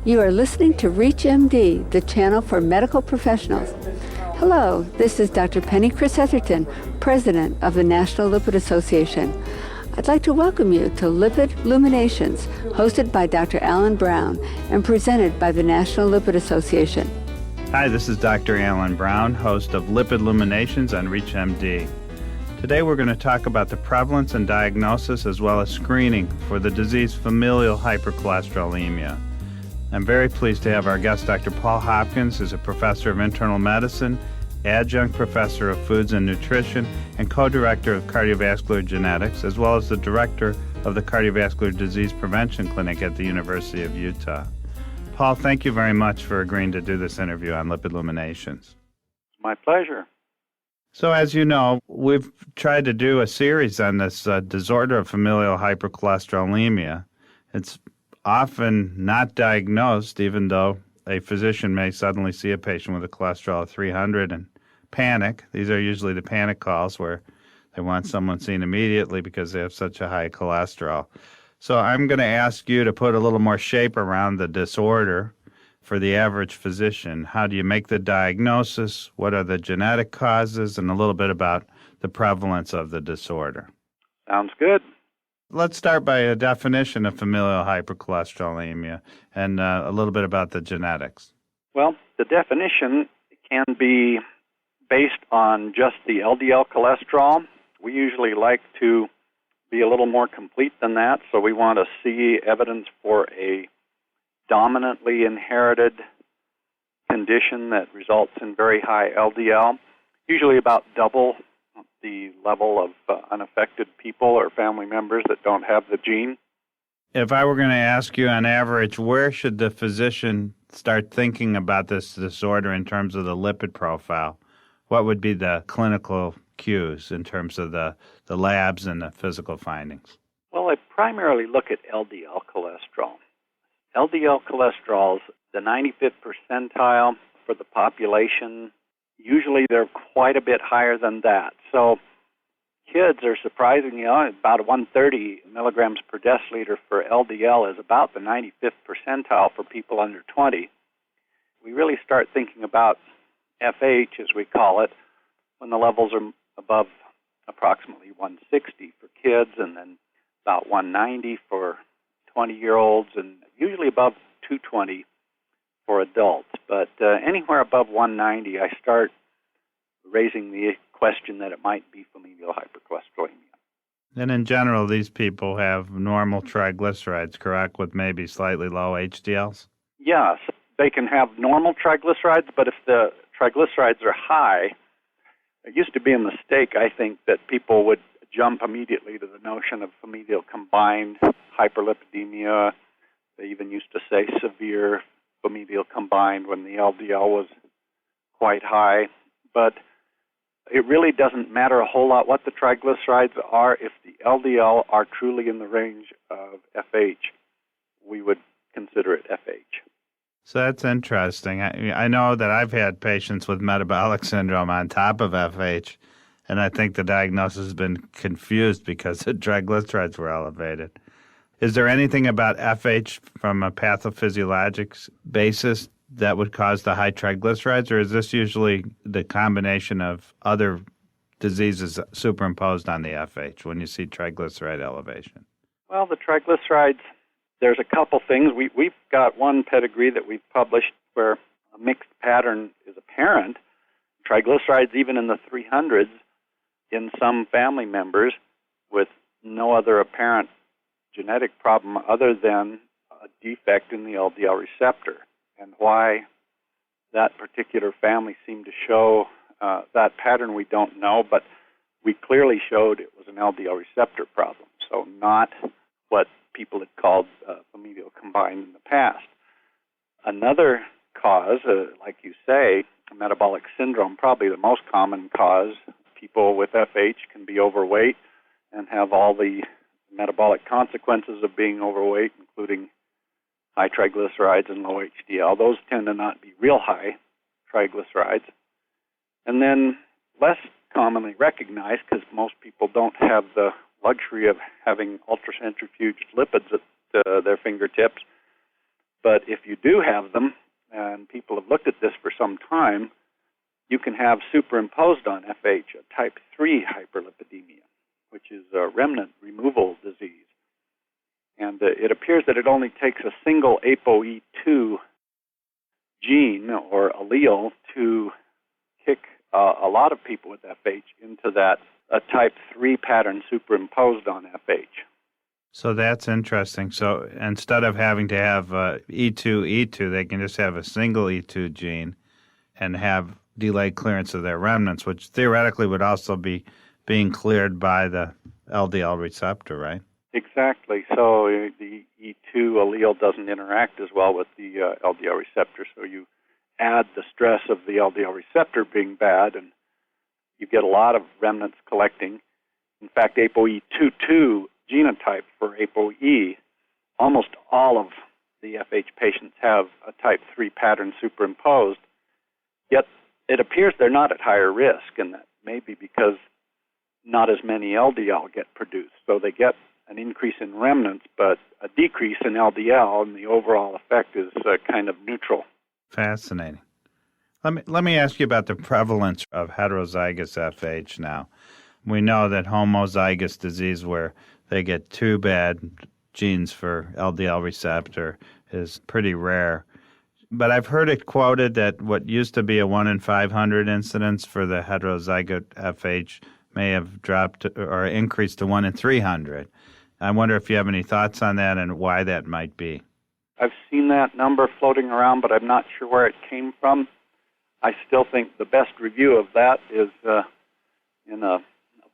You are listening to ReachMD, the channel for medical professionals. Hello, this is Dr. Penny Chris Etherton, President of the National Lipid Association. I'd like to welcome you to Lipid Luminations, hosted by Dr. Alan Brown and presented by the National Lipid Association. Hi, this is Dr. Alan Brown, host of Lipid Luminations on ReachMD. Today we're going to talk about the prevalence and diagnosis as well as screening for the disease Familial Hypercholesterolemia. I'm very pleased to have our guest, Dr. Paul Hopkins, who's a professor of internal medicine, adjunct professor of foods and nutrition, and co-director of cardiovascular genetics, as well as the director of the Cardiovascular Disease Prevention Clinic at the University of Utah. Paul, thank you very much for agreeing to do this interview on Lipid Luminations. My pleasure. So as you know, we've tried to do a series on this disorder of familial hypercholesterolemia. It's often not diagnosed, even though a physician may suddenly see a patient with a cholesterol of 300 and panic. These are usually the panic calls where they want someone seen immediately because they have such a high cholesterol. So I'm going to ask you to put a little more shape around the disorder for the average physician. How do you make the diagnosis? What are the genetic causes? And a little bit about the prevalence of the disorder. Sounds good. Let's start by a definition of familial hypercholesterolemia and a little bit about the genetics. Well, the definition can be based on just the LDL cholesterol. We usually like to be a little more complete than that, so we want to see evidence for a dominantly inherited condition that results in very high LDL, usually about double the level of unaffected people or family members that don't have the gene. If I were going to ask you on average, where should the physician start thinking about this disorder in terms of the lipid profile? What would be the clinical cues in terms of the labs and the physical findings? Well, I primarily look at LDL cholesterol. LDL cholesterol is the 95th percentile for the population. Usually they're quite a bit higher than that. So kids are surprisingly about 130 milligrams per deciliter for LDL is about the 95th percentile for people under 20. We really start thinking about FH, as we call it, when the levels are above approximately 160 for kids and then about 190 for 20-year-olds and usually above 220 for adults. But anywhere above 190, I start raising the question that it might be familial hypercholesterolemia. And in general, these people have normal triglycerides, correct, with maybe slightly low HDLs? Yes, they can have normal triglycerides, but if the triglycerides are high, it used to be a mistake, I think, that people would jump immediately to the notion of familial combined hyperlipidemia. They even used to say severe familial combined when the LDL was quite high. But it really doesn't matter a whole lot what the triglycerides are. If the LDL are truly in the range of FH, we would consider it FH. So that's interesting. I know that I've had patients with metabolic syndrome on top of FH, and I think the diagnosis has been confused because the triglycerides were elevated. Is there anything about FH from a pathophysiologic basis that would cause the high triglycerides, or is this usually the combination of other diseases superimposed on the FH when you see triglyceride elevation? Well, the triglycerides, there's a couple things. We've got one pedigree that we've published where a mixed pattern is apparent. Triglycerides even in the 300s in some family members with no other apparent genetic problem other than a defect in the LDL receptor. And why that particular family seemed to show that pattern we don't know, but we clearly showed it was an LDL receptor problem, so not what people had called familial combined in the past. Another cause, like you say, metabolic syndrome, probably the most common cause. People with FH can be overweight and have all the metabolic consequences of being overweight, including high triglycerides and low HDL. Those tend to not be real high triglycerides. And then less commonly recognized, because most people don't have the luxury of having ultracentrifuged lipids at their fingertips, But if you do have them, and people have looked at this for some time, you can have superimposed on FH a type 3 hyperlipidemia, which is a remnant removal disease. And it appears that it only takes a single ApoE2 gene or allele to kick a lot of people with FH into that type 3 pattern superimposed on FH. So that's interesting. So instead of having to have E2, they can just have a single E2 gene and have delayed clearance of their remnants, which theoretically would also be being cleared by the LDL receptor, right? Exactly. So the E2 allele doesn't interact as well with the LDL receptor, so you add the stress of the LDL receptor being bad, and you get a lot of remnants collecting. In fact, ApoE22 genotype for ApoE, almost all of the FH patients have a type 3 pattern superimposed, yet it appears they're not at higher risk, and that may be because not as many LDL get produced. So they get an increase in remnants, but a decrease in LDL, and the overall effect is kind of neutral. Fascinating. Let me ask you about the prevalence of heterozygous FH now. We know that homozygous disease, where they get two bad genes for LDL receptor, is pretty rare. But I've heard it quoted that what used to be a 1 in 500 incidence for the heterozygote FH may have dropped or increased to 1 in 300. I wonder if you have any thoughts on that and why that might be. I've seen that number floating around, but I'm not sure where it came from. I still think the best review of that is in a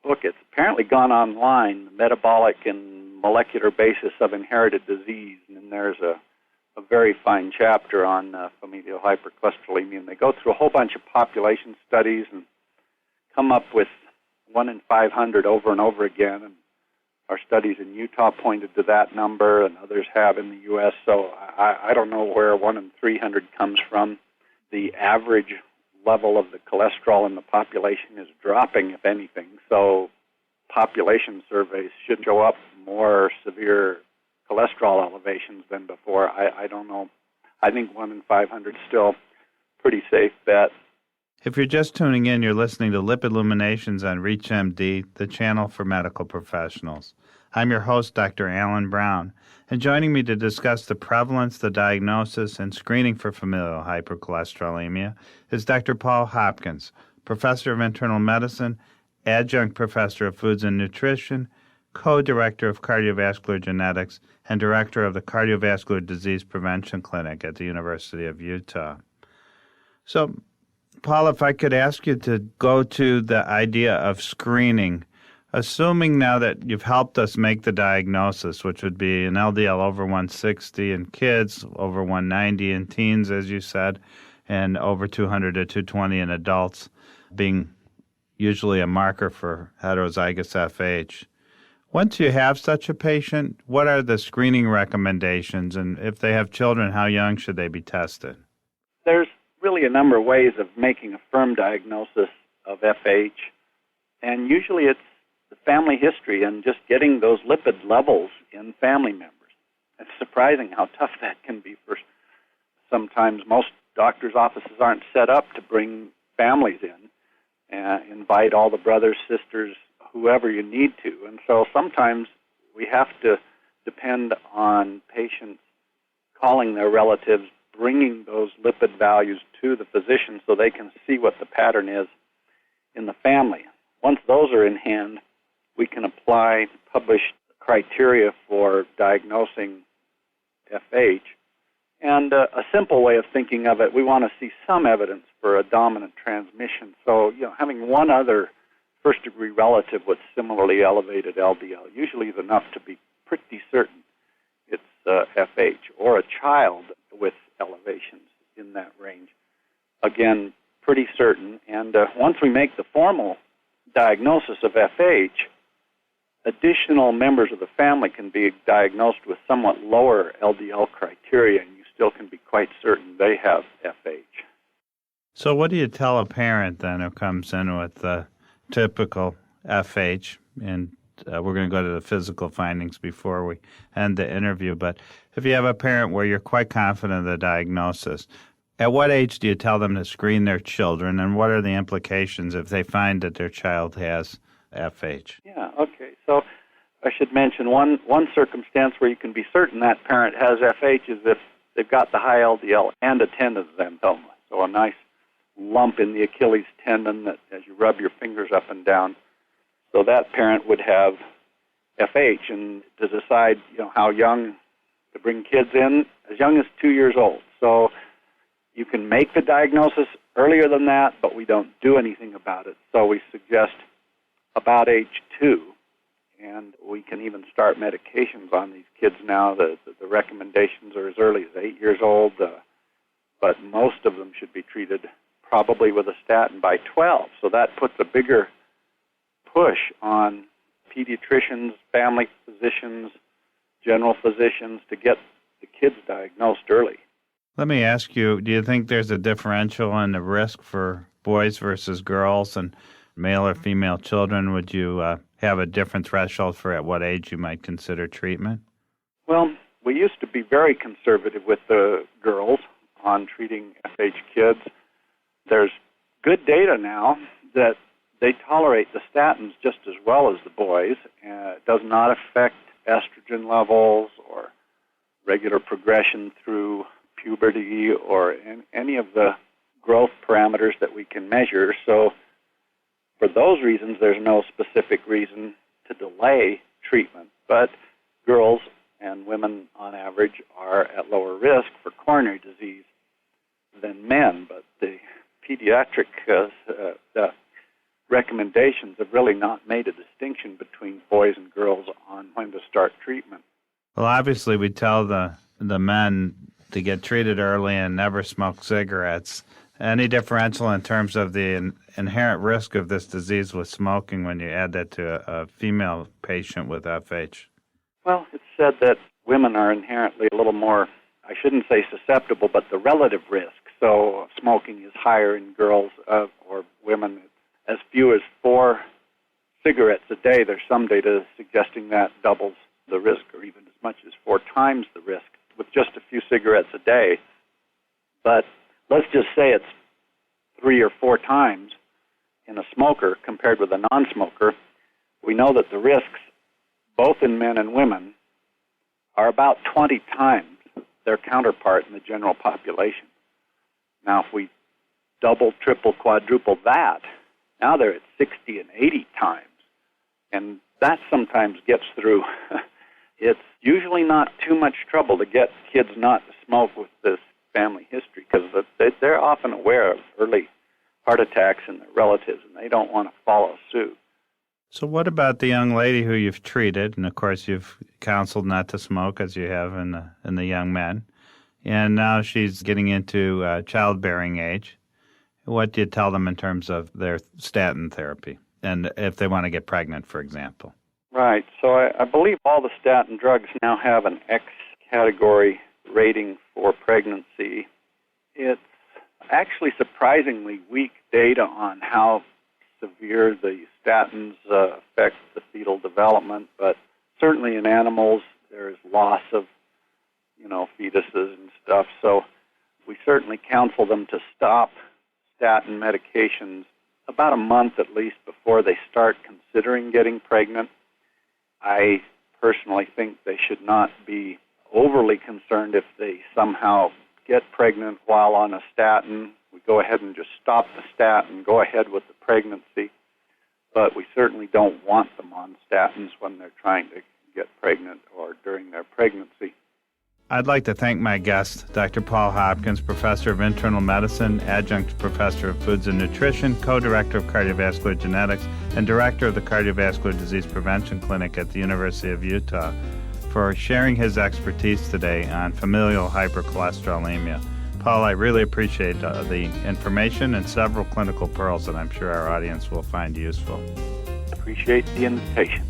book. It's apparently gone online, The Metabolic and Molecular Basis of Inherited Disease, and there's a very fine chapter on familial hypercholesterolemia, and they go through a whole bunch of population studies and come up with 1 in 500 over and over again, and our studies in Utah pointed to that number, and others have in the U.S., so I don't know where 1 in 300 comes from. The average level of the cholesterol in the population is dropping, if anything, so population surveys should show up more severe cholesterol elevations than before. I don't know. I think 1 in 500 is still pretty safe bet. If you're just tuning in, you're listening to Lipid Illuminations on ReachMD, the channel for medical professionals. I'm your host, Dr. Alan Brown, and joining me to discuss the prevalence, the diagnosis, and screening for familial hypercholesterolemia is Dr. Paul Hopkins, professor of internal medicine, adjunct professor of foods and nutrition, co-director of cardiovascular genetics, and director of the Cardiovascular Disease Prevention Clinic at the University of Utah. So, Paul, if I could ask you to go to the idea of screening, assuming now that you've helped us make the diagnosis, which would be an LDL over 160 in kids, over 190 in teens, as you said, and over 200 to 220 in adults, being usually a marker for heterozygous FH. Once you have such a patient, what are the screening recommendations? And if they have children, how young should they be tested? There's really a number of ways of making a firm diagnosis of FH, and usually it's the family history and just getting those lipid levels in family members. It's surprising how tough that can be. For sometimes most doctors' offices aren't set up to bring families in and invite all the brothers, sisters, whoever you need to. And so sometimes we have to depend on patients calling their relatives, bringing those lipid values to the physician so they can see what the pattern is in the family. Once those are in hand, we can apply published criteria for diagnosing FH. And a simple way of thinking of it, we want to see some evidence for a dominant transmission. So, having one other first-degree relative with similarly elevated LDL usually is enough to be pretty certain it's FH, or a child with elevations in that range. Again, pretty certain. And once we make the formal diagnosis of FH, additional members of the family can be diagnosed with somewhat lower LDL criteria, and you still can be quite certain they have FH. So what do you tell a parent then who comes in with the typical FH and we're going to go to the physical findings before we end the interview. But if you have a parent where you're quite confident of the diagnosis, at what age do you tell them to screen their children, and what are the implications if they find that their child has FH? Yeah, okay. So I should mention one circumstance where you can be certain that parent has FH is if they've got the high LDL and a tendinoxanthoma, so a nice lump in the Achilles tendon that as you rub your fingers up and down. So that parent would have FH, and to decide how young to bring kids in, as young as 2 years old. So you can make the diagnosis earlier than that, but we don't do anything about it. So we suggest about age 2, and we can even start medications on these kids now. The recommendations are as early as 8 years old, but most of them should be treated probably with a statin by 12. So that puts a bigger push on pediatricians, family physicians, general physicians to get the kids diagnosed early. Let me ask you, do you think there's a differential in the risk for boys versus girls and male or female children? Would you have a different threshold for at what age you might consider treatment? Well, we used to be very conservative with the girls on treating FH kids. There's good data now that they tolerate the statins just as well as the boys. It does not affect estrogen levels or regular progression through puberty or any of the growth parameters that we can measure. So for those reasons, there's no specific reason to delay treatment. But girls and women on average are at lower risk for coronary disease than men. But the pediatric recommendations have really not made a distinction between boys and girls on when to start treatment. Well, obviously, we tell the men to get treated early and never smoke cigarettes. Any differential in terms of the inherent risk of this disease with smoking when you add that to a female patient with FH? Well, it's said that women are inherently a little more, I shouldn't say susceptible, but the relative risk. So smoking is higher in girls or women. As few as 4 cigarettes a day. There's some data suggesting that doubles the risk, or even as much as 4 times the risk with just a few cigarettes a day. But let's just say it's 3 or 4 times in a smoker compared with a non-smoker. We know that the risks, both in men and women, are about 20 times their counterpart in the general population. Now, if we double, triple, quadruple that, now they're at 60 and 80 times. And that sometimes gets through. It's usually not too much trouble to get kids not to smoke with this family history because they're often aware of early heart attacks in their relatives, and they don't want to follow suit. So what about the young lady who you've treated, and of course you've counseled not to smoke as you have in the young men, and now she's getting into childbearing age? What do you tell them in terms of their statin therapy, and if they want to get pregnant, for example? Right. So I believe all the statin drugs now have an X category rating for pregnancy. It's actually surprisingly weak data on how severe the statins affect the fetal development, but certainly in animals there is loss of, fetuses and stuff. So we certainly counsel them to stop statin medications about a month at least before they start considering getting pregnant. I personally think they should not be overly concerned if they somehow get pregnant while on a statin. We go ahead and just stop the statin, go ahead with the pregnancy, but we certainly don't want them on statins when they're trying to get pregnant or during their pregnancy. I'd like to thank my guest, Dr. Paul Hopkins, Professor of Internal Medicine, Adjunct Professor of Foods and Nutrition, Co-Director of Cardiovascular Genetics, and Director of the Cardiovascular Disease Prevention Clinic at the University of Utah, for sharing his expertise today on familial hypercholesterolemia. Paul, I really appreciate the information and several clinical pearls that I'm sure our audience will find useful. Appreciate the invitation.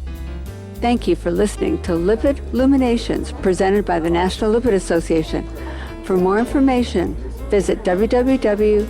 Thank you for listening to Lipid Luminations presented by the National Lipid Association. For more information, visit www.lipid.org.